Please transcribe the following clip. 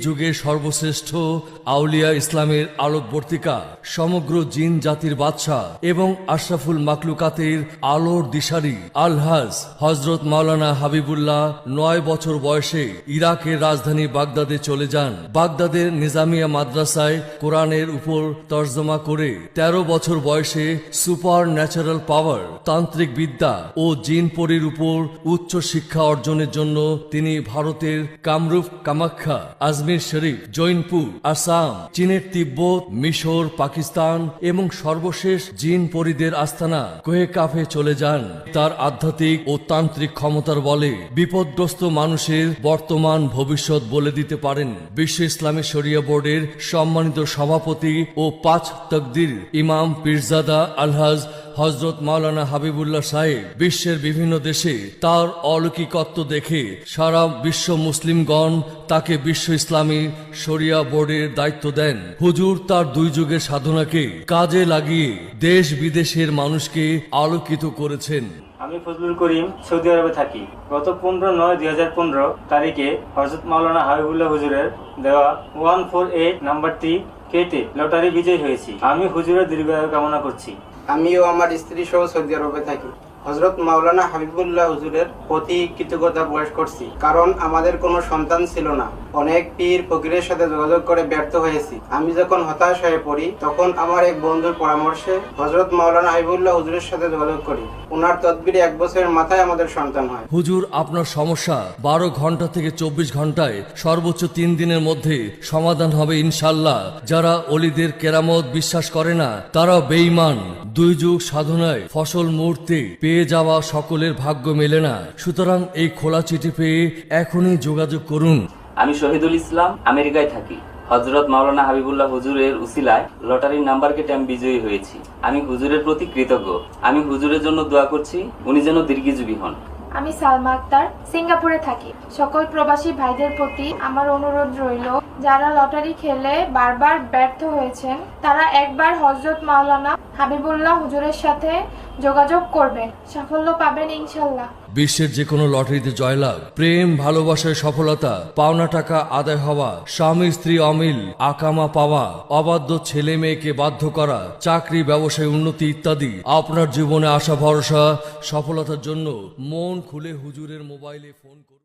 যুগের সর্বশ্রেষ্ঠ আউলিয়া ইসলামের আলোকবর্তিকা, সমগ্র জিন জাতির বাদশাহ এবং আশরাফুল মাকলুকাতের আলোর দিশারি আলহাজ হজরত মাওলানা হাবিবুল্লাহ ৯ বছর বয়সে ইরাকের রাজধানী বাগদাদে চলে যান। বাগদাদের নিজামিয়া মাদ্রাসায় কোরআনের উপর তর্জমা করে ১৩ বছর বয়সে সুপার ন্যাচারাল পাওয়ার, তান্ত্রিক বিদ্যা ও জিন পরীর উপর উচ্চ শিক্ষা অর্জনের জন্য তিনি ভারতের কামরূপ, কামাখ্যা, আজমির শরীফ, জৈনপুর, আসাম, চীনের তিব্বত, মিশর, পাকিস্তান এবং সর্বশেষ জিন পরীদের আস্তানা কোহেকাফে চলে যান। তার আধ্যাত্মিক ও তান্ত্রিক ক্ষমতার বলে বিপদগ্রস্ত মানুষের বর্তমান ভবিষ্যৎ বলে দিতে পারেন। বিশ্ব ইসলামী শরিয়া বোর্ডের সম্মানিত সভাপতি ও ৫ তকদির ইমাম পীরজাদা আলহাজ হজরত মাওলানা হাবিবুল্লাহ সাহেব বিশ্বের বিভিন্ন দেশে তার অলৌকিকত্ব দেখে সারা বিশ্ব মুসলিমগণ তাকে বিশ্ব ইসলামী শরিয়া বোর্ডের দায়িত্ব দেন। হুজুর তার ২ যুগের সাধনাকে কাজে লাগিয়ে দেশ বিদেশের মানুষকে আলোকিত করেছেন। আমি ফজলুল করিম সৌদি আরবে থাকি। গত ১৫/৯/২০১৫ তারিখে হযরত মাওলানা হাবিবুল্লাহ হুজুরের দেওয়া 148 নাম্বারটি কেটে লটারি বিজয়ী হয়েছি। আমি হুজুরের দীর্ঘায়ু কামনা করছি। আমিও আমার স্ত্রী সহ সৌদি আরবে থাকি। হযরত মাওলানা হাবিবুল্লাহ হুজুরের প্রতি কৃতজ্ঞতা প্রকাশ করছি, কারণ আমাদের কোনো সন্তান ছিল না। অনেক পীর ফকিরের সাথে যোগাযোগ করে ব্যর্থ হয়েছি। আমি যখন হতাশ হয়ে পড়ি তখন আমার এক বন্ধুর পরামর্শে হযরত মাওলানা হাবিবুল্লাহ হুজুরের সাথে যোগাযোগ করি। ওনার তদবিরে ১ বছরের মাথায় আমাদের সন্তান হয়। হুজুর আপনার সমস্যা ১২ ঘন্টা থেকে ২৪ ঘন্টায় সর্বোচ্চ ৩ দিনের মধ্যে সমাধান হবে ইনশাল্লাহ। যারা অলিদের কেরামত বিশ্বাস করে না তারা বেঈমান। ২ যুগ সাধনায় ফসল মুহূর্তে পেয়ে যাওয়া সকলের ভাগ্য মেলে না। সুতরাং এই খোলা চিঠি পেয়ে এখনই যোগাযোগ করুন। আমি শহীদুল ইসলাম, আমেরিকায় থাকি। হযরত মাওলানা হাবিবুল্লাহ হুজুরের উসিলায় লটারির নাম্বার কেটে আমি বিজয়ী হয়েছি। আমি হুজুরের প্রতি কৃতজ্ঞ। আমি হুজুরের জন্য দোয়া করছি, উনি যেন দীর্ঘজীবী হন। আমি সালমা আক্তার, সিঙ্গাপুরে থাকি। সকল প্রবাসী ভাইদের প্রতি আমার অনুরোধ রইল, যারা লটারি খেলে বারবার ব্যর্থ হয়েছেন তারা একবার হযরত মাওলানা হাবিবুল্লাহ হুজুরের সাথে যোগাযোগ করবেন, সাফল্য পাবেন ইনশাল্লাহ। বিশ্বের যে কোনো লটারিতে জয়লাভ, প্রেম ভালোবাসায় সফলতা, পাওনা টাকা আদায় হওয়া, স্বামী স্ত্রী অমিল, আকামা পাওয়া, অবাধ্য ছেলে মেয়েকে বাধ্য করা, চাকরি ব্যবসায় উন্নতি ইত্যাদি আপনার জীবনে আশা ভরসা সফলতার জন্য মন খুলে হুজুরের মোবাইলে ফোন করুন।